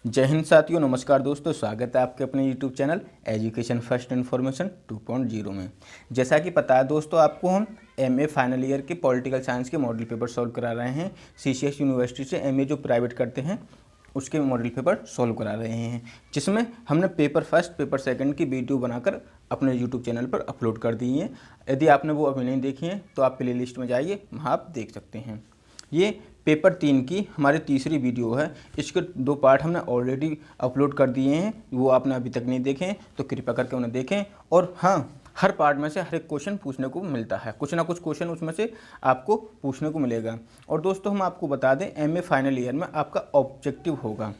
जय हिंद साथियों, नमस्कार दोस्तों। स्वागत है आपके अपने YouTube channel education first information 2.0 में। जैसा कि पता है दोस्तों आपको, हम MA फाइनल ईयर के पॉलिटिकल साइंस के मॉडल पेपर सॉल्व करा रहे हैं। CCS यूनिवर्सिटी से MA जो प्राइवेट करते हैं उसके मॉडल पेपर सॉल्व करा रहे हैं, जिसमें हमने पेपर फर्स्ट पेपर सेकंड की वीडियो बनाकर अपने YouTube चैनल पर अपलोड कर दी है। यदि आपने वो अभी नहीं देखी है तो आप प्ले लिस्ट में जाइए, वहाँ आप देख सकते हैं। ये पेपर 3 की हमारी तीसरी वीडियो है। इसके 2 पार्ट हमने ऑलरेडी अपलोड कर दिए हैं, वो आपने अभी तक नहीं देखे तो कृपया करके उन्हें देखें। और हाँ, हर पार्ट में से हर एक क्वेश्चन पूछने को मिलता है, कुछ ना कुछ क्वेश्चन उसमें से आपको पूछने को मिलेगा। और दोस्तों हम आपको बता दें, MA फाइनल ईयर में आपका ऑब्जेक्टिव होगा,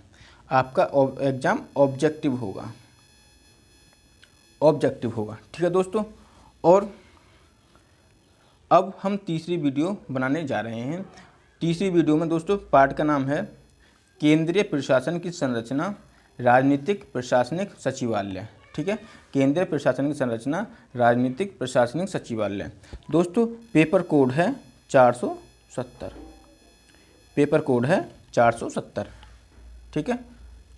आपका एग्ज़ाम ऑब्जेक्टिव होगा, ठीक है दोस्तों। और अब हम तीसरी वीडियो बनाने जा रहे हैं। तीसरी वीडियो में दोस्तों पार्ट का नाम है केंद्रीय प्रशासन की संरचना, राजनीतिक प्रशासनिक सचिवालय। ठीक है, केंद्रीय प्रशासन की संरचना, राजनीतिक प्रशासनिक सचिवालय। दोस्तों पेपर कोड है 470, पेपर कोड है 470। ठीक है,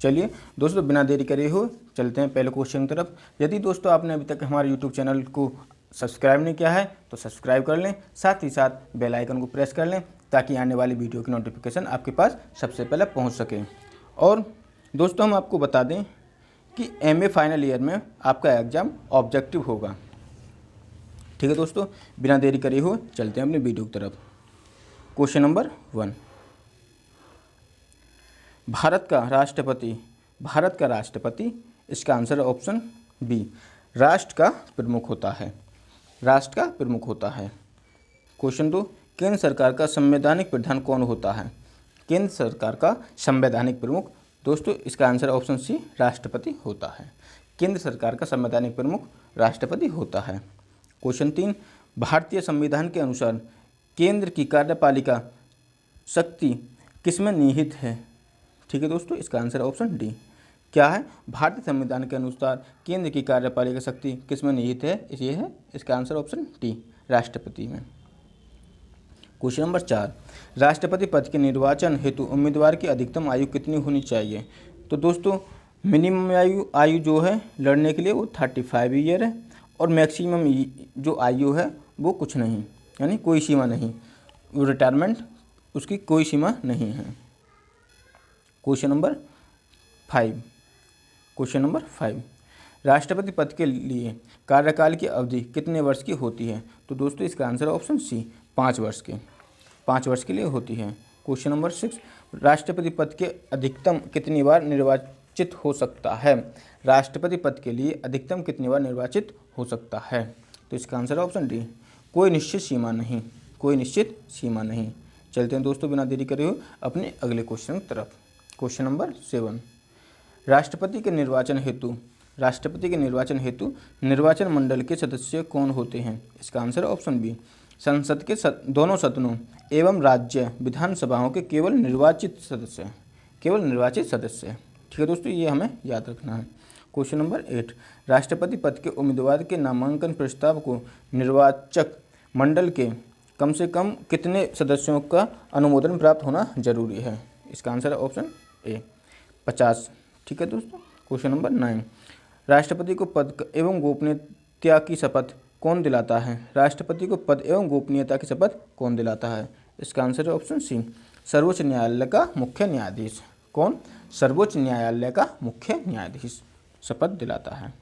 चलिए दोस्तों बिना देरी करे हुए चलते हैं पहले क्वेश्चन की तरफ। यदि दोस्तों आपने अभी तक हमारे YouTube चैनल को सब्सक्राइब नहीं किया है तो सब्सक्राइब कर लें, साथ ही साथ बेल आइकन को प्रेस कर लें ताकि आने वाली वीडियो की नोटिफिकेशन आपके पास सबसे पहले पहुंच सके। और दोस्तों हम आपको बता दें कि MA फाइनल ईयर में आपका एग्ज़ाम ऑब्जेक्टिव होगा। ठीक है दोस्तों, बिना देरी करे हुए चलते हैं अपनी वीडियो की तरफ। क्वेश्चन नंबर 1, भारत का राष्ट्रपति, इसका आंसर ऑप्शन बी, राष्ट्र का प्रमुख होता है, राष्ट्र का प्रमुख होता है। क्वेश्चन 2, केंद्र सरकार का संवैधानिक प्रधान कौन होता है? केंद्र सरकार का संवैधानिक प्रमुख, दोस्तों इसका आंसर ऑप्शन सी, राष्ट्रपति होता है। केंद्र सरकार का संवैधानिक प्रमुख राष्ट्रपति होता है। क्वेश्चन 3, भारतीय संविधान के अनुसार केंद्र की कार्यपालिका शक्ति किसमें निहित है? ठीक है दोस्तों, इसका आंसर ऑप्शन डी। क्या है? भारतीय संविधान के अनुसार केंद्र की कार्यपालिका शक्ति किसमें निहित है? ये है इसका आंसर ऑप्शन डी, राष्ट्रपति में। क्वेश्चन नंबर 4, राष्ट्रपति पद के निर्वाचन हेतु उम्मीदवार की अधिकतम आयु कितनी होनी चाहिए? तो दोस्तों मिनिमम आयु जो है लड़ने के लिए वो 35 ईयर है, और मैक्सिमम जो आयु है वो कुछ नहीं, यानी कोई सीमा नहीं, वो रिटायरमेंट उसकी कोई सीमा नहीं है। क्वेश्चन नंबर 5, राष्ट्रपति पद के लिए कार्यकाल की अवधि कितने वर्ष की होती है? तो दोस्तों इसका आंसर ऑप्शन सी, 5 वर्ष के लिए होती है। क्वेश्चन नंबर 6, राष्ट्रपति पद के अधिकतम कितनी बार निर्वाचित हो सकता है? राष्ट्रपति पद के लिए अधिकतम कितनी बार निर्वाचित हो सकता है? तो इसका आंसर ऑप्शन डी, कोई निश्चित सीमा नहीं, कोई निश्चित सीमा नहीं। चलते हैं दोस्तों बिना देरी करे हुए अपने अगले क्वेश्चन की तरफ। क्वेश्चन नंबर 7, राष्ट्रपति के निर्वाचन हेतु निर्वाचन मंडल के सदस्य कौन होते हैं? इसका आंसर ऑप्शन बी, संसद के दोनों सदनों एवं राज्य विधानसभाओं के केवल निर्वाचित सदस्य। ठीक है दोस्तों, ये हमें याद रखना है। क्वेश्चन नंबर 8, राष्ट्रपति पद के उम्मीदवार के नामांकन प्रस्ताव को निर्वाचक मंडल के कम से कम कितने सदस्यों का अनुमोदन प्राप्त होना जरूरी है? इसका आंसर है ऑप्शन ए, 50। ठीक है दोस्तों। क्वेश्चन नंबर 9, राष्ट्रपति को पद एवं गोपनीयता की शपथ कौन दिलाता है? राष्ट्रपति को पद एवं गोपनीयता की शपथ कौन दिलाता है? इसका आंसर है ऑप्शन सी, सर्वोच्च न्यायालय का मुख्य न्यायाधीश। कौन? सर्वोच्च न्यायालय का मुख्य न्यायाधीश शपथ दिलाता है।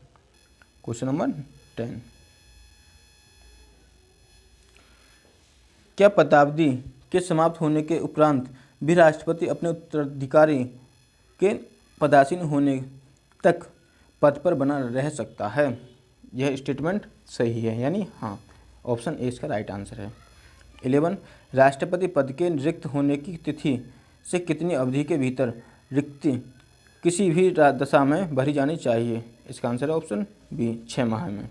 क्वेश्चन नंबर 10, क्या पदावधि के समाप्त होने के उपरांत भी राष्ट्रपति अपने उत्तराधिकारी के पदासीन होने तक पद पर बना रह सकता है? यह स्टेटमेंट सही है, यानी हाँ, ऑप्शन ए इसका राइट आंसर है। 11, राष्ट्रपति पद के रिक्त होने की तिथि से कितनी अवधि के भीतर रिक्ति किसी भी दशा में भरी जानी चाहिए? इसका आंसर है ऑप्शन बी, 6 माह में।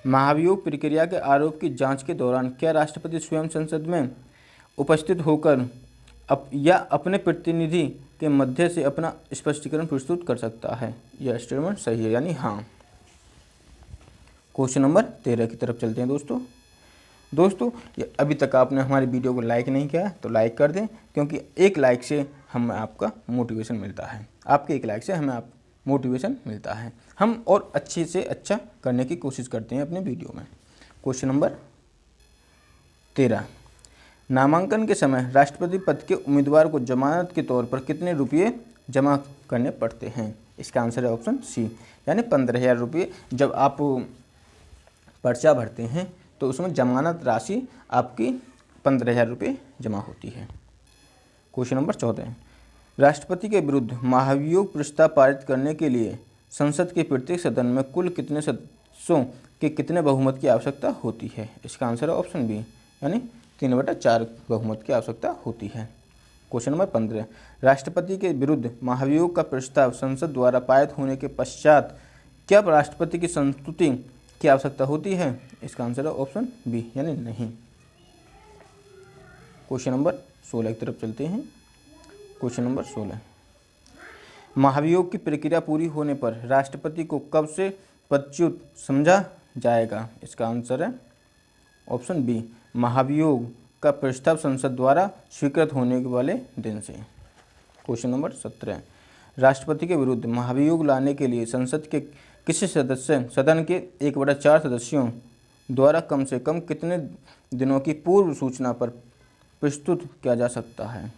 महाभियोग प्रक्रिया के आरोप की जांच के दौरान क्या राष्ट्रपति स्वयं संसद में उपस्थित होकर या अपने प्रतिनिधि के मध्य से अपना स्पष्टीकरण प्रस्तुत कर सकता है? यह स्टेटमेंट सही है, यानी हाँ। क्वेश्चन नंबर 13 की तरफ चलते हैं दोस्तों। दोस्तों अभी तक आपने हमारी वीडियो को लाइक नहीं किया तो लाइक कर दें, क्योंकि एक लाइक से हमें आपका मोटिवेशन मिलता है, आपके एक लाइक से हमें आप मोटिवेशन मिलता है, हम और अच्छे से अच्छा करने की कोशिश करते हैं अपने वीडियो में। क्वेश्चन नंबर 13, नामांकन के समय राष्ट्रपति पद के उम्मीदवार को जमानत के तौर पर कितने रुपये जमा करने पड़ते हैं? इसका आंसर है ऑप्शन सी, यानी 15,000 रुपये। जब आप पर्चा भरते हैं तो उसमें जमानत राशि आपकी 15,000 रुपये जमा होती है। क्वेश्चन नंबर 14, राष्ट्रपति के विरुद्ध महाभियोग प्रस्ताव पारित करने के लिए संसद के प्रत्येक सदन में कुल कितने सदस्यों के कितने बहुमत की आवश्यकता होती है? इसका आंसर है ऑप्शन बी, यानी 3/4 बहुमत की आवश्यकता होती है। क्वेश्चन नंबर 15, राष्ट्रपति के विरुद्ध महाभियोग का प्रस्ताव संसद द्वारा पारित होने के पश्चात क्या राष्ट्रपति की संस्तुति की आवश्यकता होती है? इसका आंसर है ऑप्शन बी, यानी नहीं। क्वेश्चन नंबर 16 की तरफ चलते हैं। क्वेश्चन नंबर 16, महाभियोग की प्रक्रिया पूरी होने पर राष्ट्रपति को कब से पदच्युत समझा जाएगा? इसका आंसर है ऑप्शन बी, महाभियोग का प्रस्ताव संसद द्वारा स्वीकृत होने वाले दिन से। क्वेश्चन नंबर 17, राष्ट्रपति के विरुद्ध महाभियोग लाने के लिए संसद के किसी सदन के 1/4 सदस्यों द्वारा कम से कम कितने दिनों की पूर्व सूचना पर प्रस्तुत किया जा सकता है?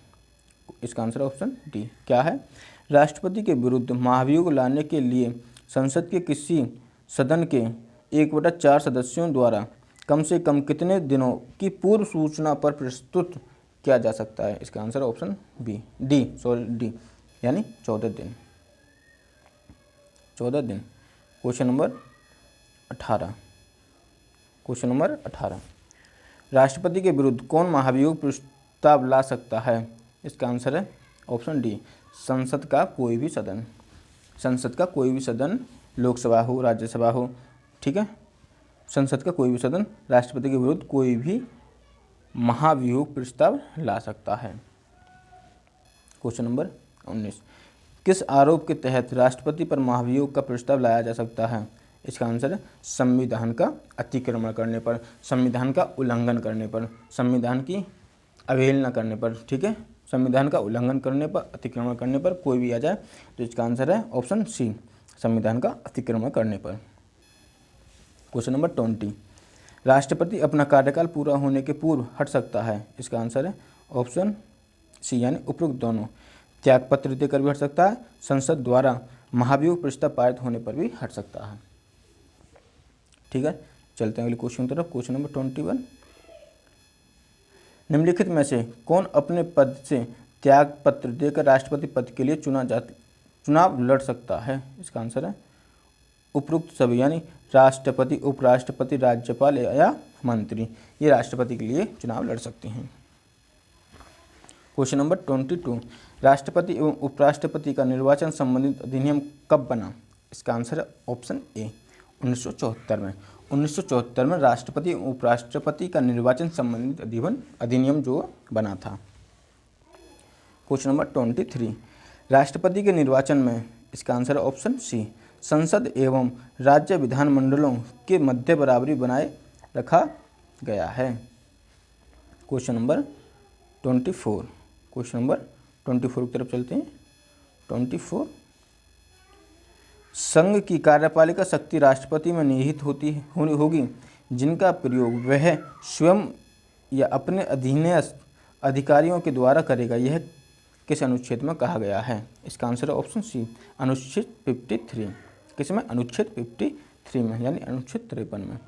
इसका आंसर ऑप्शन डी क्या है? राष्ट्रपति के विरुद्ध महाभियोग लाने के लिए संसद के किसी सदन के 1/4 सदस्यों द्वारा कम से कम कितने दिनों की पूर्व सूचना पर प्रस्तुत किया जा सकता है? इसका आंसर ऑप्शन डी, यानी 14 दिन। 14 दिन। क्वेश्चन नंबर 18, क्वेश्चन नंबर 18, राष्ट्रपति के विरुद्ध कौन महाभियोग प्रस्ताव ला सकता है? इसका आंसर है ऑप्शन डी, संसद का कोई भी सदन। संसद का कोई भी सदन, लोकसभा हो, राज्यसभा हो, ठीक है, संसद का कोई भी सदन राष्ट्रपति के विरुद्ध कोई भी महाभियोग प्रस्ताव ला सकता है। क्वेश्चन नंबर 19, किस आरोप के तहत राष्ट्रपति पर महाभियोग का प्रस्ताव लाया जा सकता है? इसका आंसर है संविधान का अतिक्रमण करने पर, संविधान का उल्लंघन करने पर, संविधान की अवहेलना करने पर, ठीक है, संविधान का उल्लंघन करने पर, अतिक्रमण करने पर कोई भी आ जाए तो इसका आंसर है ऑप्शन सी, संविधान का अतिक्रमण करने पर। क्वेश्चन नंबर 20, राष्ट्रपति अपना कार्यकाल पूरा होने के पूर्व हट सकता है? इसका आंसर है ऑप्शन सी, यानी उपरोक्त दोनों। त्यागपत्र देकर भी हट सकता है, संसद द्वारा महाभियोग प्रस्ताव पारित होने पर भी हट सकता है। ठीक है, चलते हैं अगले क्वेश्चन की तरफ। क्वेश्चन नंबर 21, निम्नलिखित में से कौन अपने पद से त्यागपत्र देकर राष्ट्रपति पद के लिए चुनाव लड़ सकता है? इसका आंसर है उपरोक्त सभी, यानी राष्ट्रपति, उपराष्ट्रपति, राज्यपाल या मंत्री, ये राष्ट्रपति के लिए चुनाव लड़ सकते हैं। क्वेश्चन नंबर 22, राष्ट्रपति एवं उपराष्ट्रपति का निर्वाचन संबंधित अधिनियम कब बना? इसका आंसर है ऑप्शन ए, 1974 में। 1974 में राष्ट्रपति एवं उपराष्ट्रपति का निर्वाचन संबंधित अधिनियम जो बना था। क्वेश्चन नंबर 23, राष्ट्रपति के निर्वाचन में, इसका आंसर है ऑप्शन सी, संसद एवं राज्य विधानमंडलों के मध्य बराबरी बनाए रखा गया है। क्वेश्चन नंबर 24, क्वेश्चन नंबर 24 की तरफ चलते हैं। 24, संघ की कार्यपालिका शक्ति राष्ट्रपति में निहित होगी जिनका प्रयोग वह स्वयं या अपने अधीनस्थ अधिकारियों के द्वारा करेगा, यह किस अनुच्छेद में कहा गया है? इसका आंसर है ऑप्शन सी, अनुच्छेद 53। किस में? अनुच्छेद 53 में, यानी अनुच्छेद 53 में।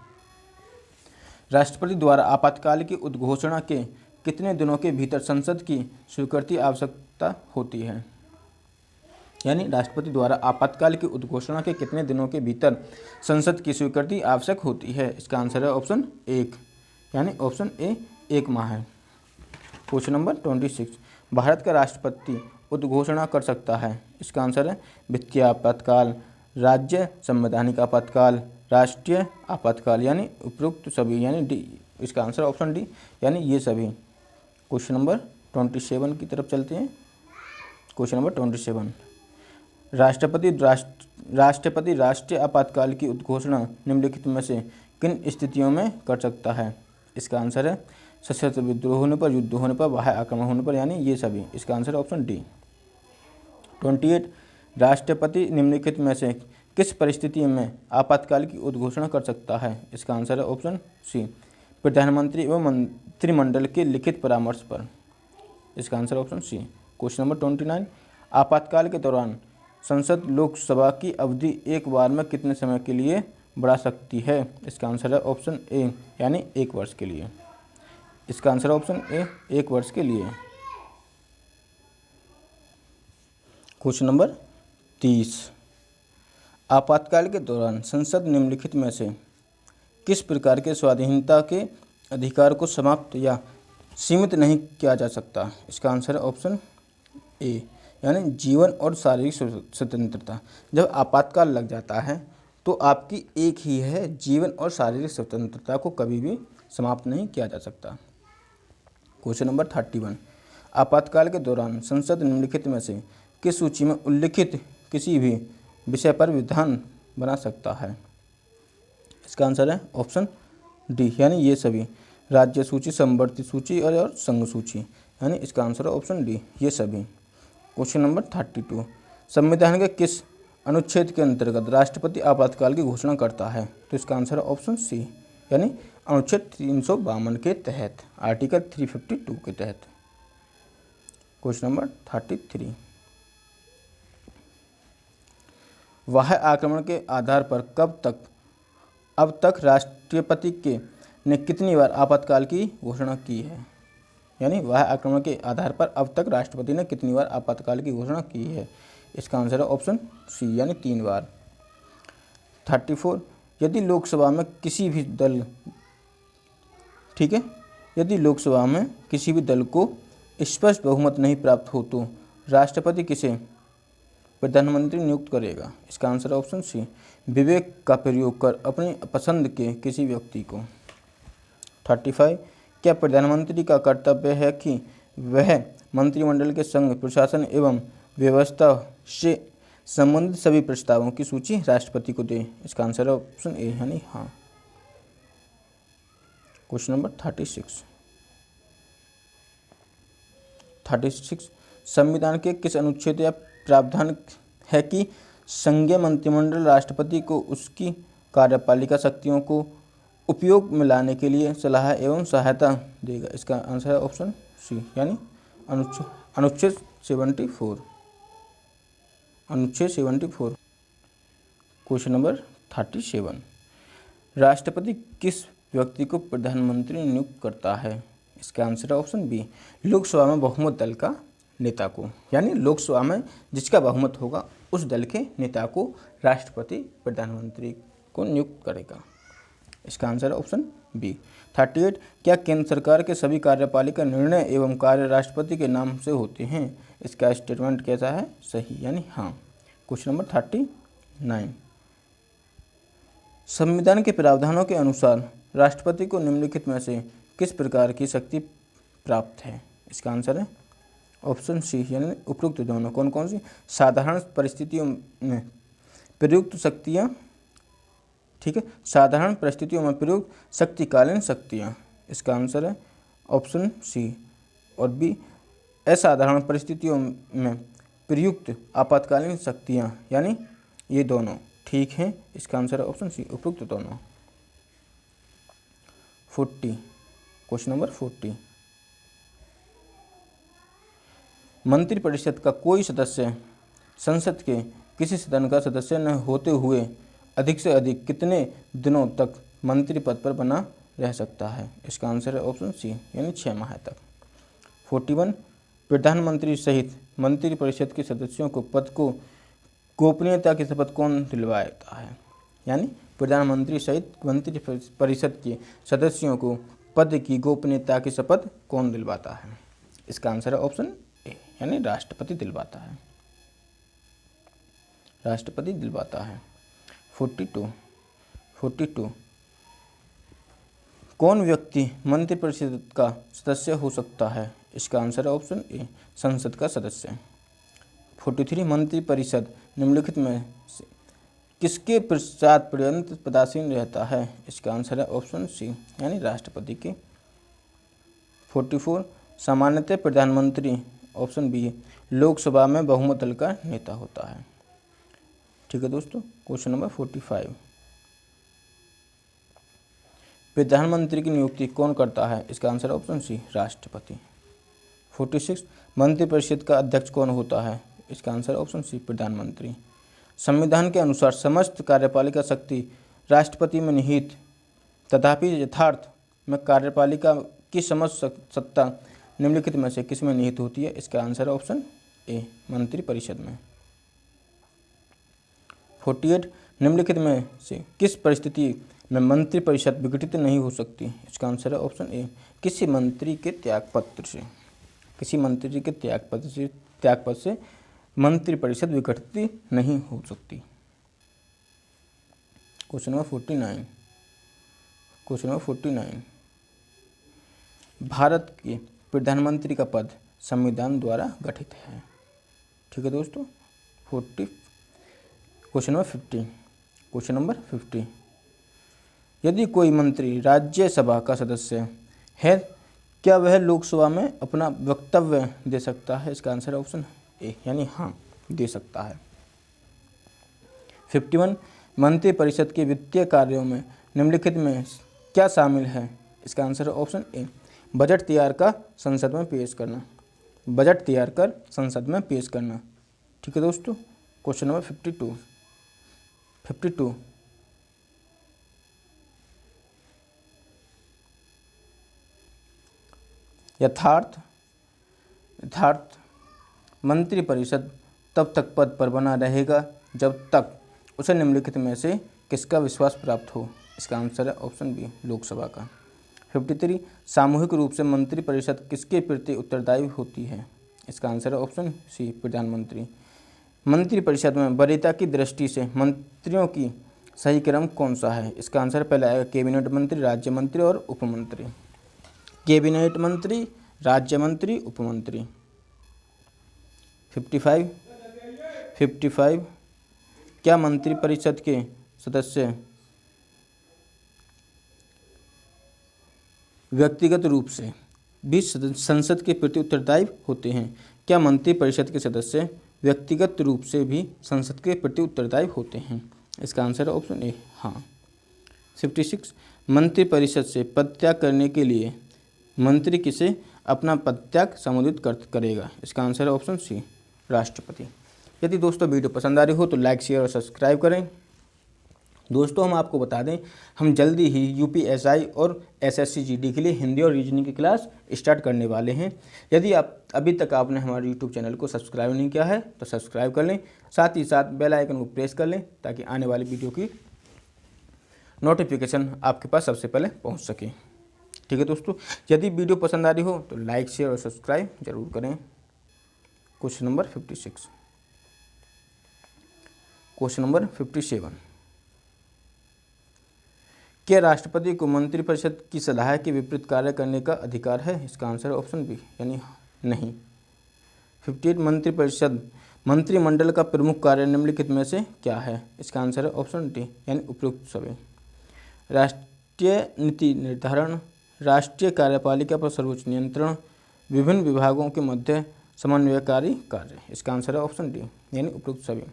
राष्ट्रपति द्वारा आपातकाल की उद्घोषणा के कितने दिनों के भीतर संसद की स्वीकृति आवश्यकता होती है? यानी राष्ट्रपति द्वारा आपातकाल की उद्घोषणा के कितने दिनों के भीतर संसद की स्वीकृति आवश्यक होती है? इसका आंसर है ऑप्शन 1, यानी ऑप्शन ए 1 माह है। क्वेश्चन नंबर 26, भारत का राष्ट्रपति उद्घोषणा कर सकता है? इसका आंसर है वित्तीय आपातकाल, राज्य संवैधानिक आपातकाल, राष्ट्रीय आपातकाल, यानी उपरोक्त सभी, यानी डी। इसका आंसर ऑप्शन डी, यानी ये सभी। क्वेश्चन नंबर 27 की तरफ चलते हैं। क्वेश्चन नंबर 27, राष्ट्रपति राष्ट्रीय आपातकाल की उद्घोषणा निम्नलिखित में से किन स्थितियों में कर सकता है? इसका आंसर है सशस्त्र विद्रोह होने पर, युद्ध होने पर, बाह्य आक्रमण होने पर, यानी ये सभी। इसका आंसर ऑप्शन डी। 28 राष्ट्रपति निम्नलिखित में से किस परिस्थिति में आपातकाल की उद्घोषणा कर सकता है? इसका आंसर है ऑप्शन सी प्रधानमंत्री एवं मंत्रिमंडल के लिखित परामर्श पर। इसका answer option C. Question number 29 आपातकाल के दौरान संसद लोकसभा की अवधि एक बार में कितने समय के लिए बढ़ा सकती है? इसका आंसर है ऑप्शन ए यानी 1 वर्ष के लिए। इसका आंसर ऑप्शन ए 1 वर्ष के लिए। क्वेश्चन नंबर 30 आपातकाल के दौरान संसद निम्नलिखित में से किस प्रकार के स्वाधीनता के अधिकार को समाप्त या सीमित नहीं किया जा सकता? इसका आंसर है ऑप्शन ए यानी जीवन और शारीरिक स्वतंत्रता। जब आपातकाल लग जाता है तो आपकी एक ही है, जीवन और शारीरिक स्वतंत्रता को कभी भी समाप्त नहीं किया जा सकता। क्वेश्चन नंबर 31 आपातकाल के दौरान संसद निम्नलिखित में से किस सूची में उल्लिखित किसी भी विषय पर विधान बना सकता है? इसका आंसर है ऑप्शन डी यानी ये सभी, राज्य सूची, समवर्ती सूची और संघ सूची, यानी इसका आंसर है ऑप्शन डी ये सभी। क्वेश्चन नंबर 32 संविधान के किस अनुच्छेद के अंतर्गत राष्ट्रपति आपातकाल की घोषणा करता है? तो इसका आंसर है ऑप्शन सी यानी अनुच्छेद 352 के तहत, आर्टिकल 352 के तहत। क्वेश्चन नंबर 33 बाह्य आक्रमण के आधार पर अब तक राष्ट्रपति ने कितनी बार आपातकाल की घोषणा की है? यानी बाह्य आक्रमण के आधार पर अब तक राष्ट्रपति ने कितनी बार आपातकाल की घोषणा की है? इसका आंसर है ऑप्शन सी यानी 3 बार। 34 यदि लोकसभा में किसी भी दल यदि लोकसभा में किसी भी दल को स्पष्ट बहुमत नहीं प्राप्त हो तो राष्ट्रपति किसे प्रधानमंत्री नियुक्त करेगा? इसका आंसर ऑप्शन सी विवेक का प्रयोग कर अपनी पसंद के किसी व्यक्ति को। 35 क्या प्रधानमंत्री का कर्तव्य है कि वह मंत्रिमंडल के संघ प्रशासन एवं व्यवस्था से संबंधित सभी प्रस्तावों की सूची राष्ट्रपति को दे? इसका आंसर है ऑप्शन ए यानी हाँ। क्वेश्चन नंबर 36 संविधान के किस अनुच्छेद या प्रावधान है कि संघीय मंत्रिमंडल राष्ट्रपति को उसकी कार्यपालिका शक्तियों को उपयोग में लाने के लिए सलाह एवं सहायता देगा? इसका आंसर है ऑप्शन सी यानी अनुच्छेद 74। क्वेश्चन नंबर 37 राष्ट्रपति किस व्यक्ति को प्रधानमंत्री नियुक्त करता है? इसका आंसर है ऑप्शन बी लोकसभा में बहुमत दल का नेता को, यानी लोकसभा में जिसका बहुमत होगा उस दल के नेता को राष्ट्रपति प्रधानमंत्री को नियुक्त करेगा। इसका आंसर है ऑप्शन बी। 38 क्या केंद्र सरकार के सभी कार्यपालिका निर्णय एवं कार्य राष्ट्रपति के नाम से होते हैं? इसका स्टेटमेंट कैसा है? सही यानी हाँ। क्वेश्चन नंबर 39 संविधान के प्रावधानों के अनुसार राष्ट्रपति को निम्नलिखित में से किस प्रकार की शक्ति प्राप्त है? इसका आंसर है ऑप्शन सी यानी उपरोक्त दोनों। कौन कौन सी? साधारण परिस्थितियों में प्रयुक्त शक्तियाँ, साधारण परिस्थितियों में प्रयुक्त शक्तिकालीन शक्तियाँ। इसका आंसर है ऑप्शन सी। और बी असाधारण परिस्थितियों में प्रयुक्त आपातकालीन शक्तियाँ, यानी ये दोनों ठीक हैं। इसका आंसर है ऑप्शन सी उपरोक्त दोनों। 40 क्वेश्चन नंबर 40 मंत्रिपरिषद का कोई सदस्य संसद के किसी सदन का सदस्य न होते हुए अधिक से अधिक कितने दिनों तक मंत्री पद पर बना रह सकता है? इसका आंसर है ऑप्शन सी यानी 6 माह तक। 41 प्रधानमंत्री सहित मंत्रिपरिषद के सदस्यों को पद को गोपनीयता की शपथ कौन दिलवाता है? यानी प्रधानमंत्री सहित मंत्रिपरिषद के सदस्यों को पद की गोपनीयता की शपथ कौन दिलवाता है? इसका आंसर है ऑप्शन ए यानी राष्ट्रपति दिलवाता है। राष्ट्रपति दिलवाता है। 42 कौन व्यक्ति मंत्रिपरिषद का सदस्य हो सकता है? इसका आंसर है ऑप्शन ए संसद का सदस्य। 43 मंत्रिपरिषद निम्नलिखित में से किसके पश्चात पर्यंत पदासीन रहता है? इसका आंसर है ऑप्शन सी यानी राष्ट्रपति के। 44 सामान्यतः प्रधानमंत्री ऑप्शन बी लोकसभा में बहुमत दल का नेता होता है। ठीक है दोस्तों। क्वेश्चन नंबर 45 प्रधानमंत्री की नियुक्ति कौन करता है? इसका आंसर ऑप्शन सी राष्ट्रपति। 46 मंत्रिपरिषद का अध्यक्ष कौन होता है? इसका आंसर ऑप्शन सी प्रधानमंत्री। संविधान के अनुसार समस्त कार्यपालिका शक्ति राष्ट्रपति में निहित, तथापि यथार्थ में कार्यपालिका की समस्त सत्ता निम्नलिखित में से किस में निहित होती है? इसका आंसर है ऑप्शन ए मंत्रिपरिषद में। 48 निम्नलिखित में से किस परिस्थिति में मंत्रिपरिषद विघटित नहीं हो सकती? इसका आंसर है ऑप्शन ए किसी मंत्री के त्यागपत्र से। किसी मंत्री के त्यागपत्र से मंत्रिपरिषद विघटित नहीं हो सकती। क्वेश्चन नंबर 49 भारत के प्रधानमंत्री का पद संविधान द्वारा गठित है। ठीक है दोस्तों। क्वेश्चन नंबर 50 यदि कोई मंत्री राज्यसभा का सदस्य है, क्या वह लोकसभा में अपना वक्तव्य दे सकता है? इसका आंसर ऑप्शन ए यानी हाँ दे सकता है। 51 मंत्रिपरिषद के वित्तीय कार्यों में निम्नलिखित में क्या शामिल है? इसका आंसर है ऑप्शन ए बजट तैयार कर संसद में पेश करना। बजट तैयार कर संसद में पेश करना। ठीक है दोस्तों। क्वेश्चन नंबर 52 यथार्थ मंत्रिपरिषद तब तक पद पर बना रहेगा जब तक उसे निम्नलिखित में से किसका विश्वास प्राप्त हो? इसका आंसर है ऑप्शन बी लोकसभा का। 53 सामूहिक रूप से मंत्रिपरिषद किसके प्रति उत्तरदायी होती है? इसका आंसर है ऑप्शन सी प्रधानमंत्री। मंत्रिपरिषद में वरीयता की दृष्टि से मंत्रियों की सही क्रम कौन सा है? इसका आंसर पहले आएगा कैबिनेट मंत्री, राज्य मंत्री और उपमंत्री। कैबिनेट मंत्री, राज्य मंत्री, उपमंत्री। 55 क्या मंत्रिपरिषद के सदस्य व्यक्तिगत रूप से भी संसद के प्रति उत्तरदायी होते हैं? क्या मंत्रिपरिषद के सदस्य व्यक्तिगत रूप से भी संसद के प्रति उत्तरदायी होते हैं? इसका आंसर है ऑप्शन ए हाँ। 56 मंत्रिपरिषद से पदत्याग करने के लिए मंत्री किसे अपना पदत्याग संबोधित करेगा? इसका आंसर है ऑप्शन सी राष्ट्रपति। यदि दोस्तों वीडियो पसंद आ रही हो तो लाइक, शेयर और सब्सक्राइब करें। दोस्तों हम आपको बता दें, हम जल्दी ही यूपीएसआई और एसएससी जीडी के लिए हिंदी और रीजनिंग की क्लास स्टार्ट करने वाले हैं। यदि आप अभी तक आपने हमारे यूट्यूब चैनल को सब्सक्राइब नहीं किया है तो सब्सक्राइब कर लें, साथ ही साथ बेल आइकन को प्रेस कर लें ताकि आने वाली वीडियो की नोटिफिकेशन आपके पास सबसे पहले पहुँच सके। ठीक है दोस्तों। यदि वीडियो पसंद आ रही हो तो लाइक, शेयर और सब्सक्राइब जरूर करें। Question number 56। क्वेश्चन नंबर 57 क्या राष्ट्रपति को मंत्रिपरिषद की सलाह के विपरीत कार्य करने का अधिकार है? इसका आंसर है ऑप्शन बी यानी नहीं। 58 मंत्रिमंडल का प्रमुख कार्य निम्नलिखित में से क्या है? इसका आंसर है ऑप्शन डी यानी उपयुक्त सभी। राष्ट्रीय नीति निर्धारण, राष्ट्रीय कार्यपालिका पर सर्वोच्च नियंत्रण, विभिन्न विभागों के मध्य समन्वयकारी कार्य। इसका आंसर है ऑप्शन डी यानी उपयुक्त सभी।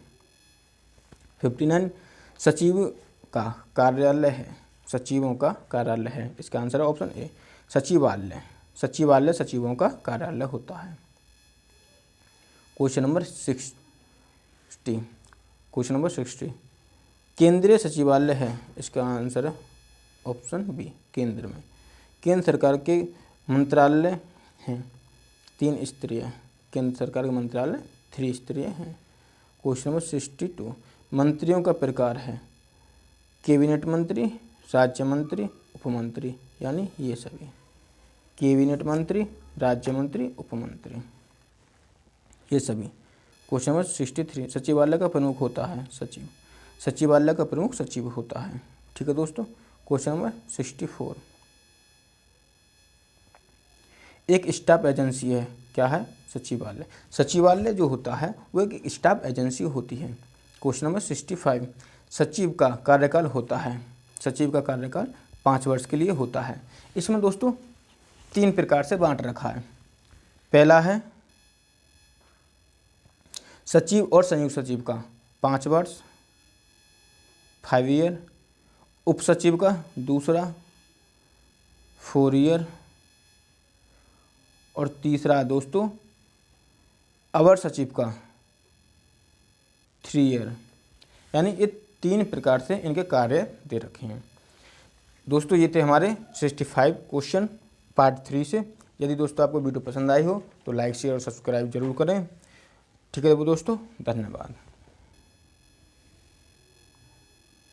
59 सचिव का कार्यालय है, सचिवों का कार्यालय है। इसका आंसर है ऑप्शन ए सचिवालय। सचिवालय सचिवों का कार्यालय होता है। क्वेश्चन नंबर 60 केंद्रीय सचिवालय है। इसका आंसर है ऑप्शन बी केंद्र में। केंद्र सरकार के मंत्रालय हैं 3 स्तरीय, केंद्र सरकार के मंत्रालय 3 स्तरीय हैं। क्वेश्चन नंबर 62 मंत्रियों का प्रकार है कैबिनेट मंत्री, राज्य मंत्री, उपमंत्री यानी ये सभी। कैबिनेट मंत्री, राज्य मंत्री, उपमंत्री ये सभी। क्वेश्चन नंबर 63 सचिवालय का प्रमुख होता है सचिव। सचिवालय का प्रमुख सचिव होता है। ठीक है दोस्तों। क्वेश्चन नंबर 64 एक स्टाफ एजेंसी है, क्या है? सचिवालय। सचिवालय जो होता है वो एक स्टाफ एजेंसी होती है। क्वेश्चन नंबर 65 सचिव का कार्यकाल होता है। सचिव का कार्यकाल 5 वर्ष के लिए होता है। इसमें दोस्तों 3 प्रकार से बांट रखा है। पहला है सचिव और संयुक्त सचिव का 5 वर्ष 5 ईयर, उप सचिव का दूसरा 4 ईयर, और तीसरा दोस्तों अवर सचिव का 3 ईयर। यानी ये 3 प्रकार से इनके कार्य दे रखे हैं। दोस्तों ये थे हमारे 65 क्वेश्चन पार्ट 3 से। यदि दोस्तों आपको वीडियो पसंद आई हो तो लाइक शेयर और सब्सक्राइब जरूर करें। ठीक है दोस्तों, धन्यवाद।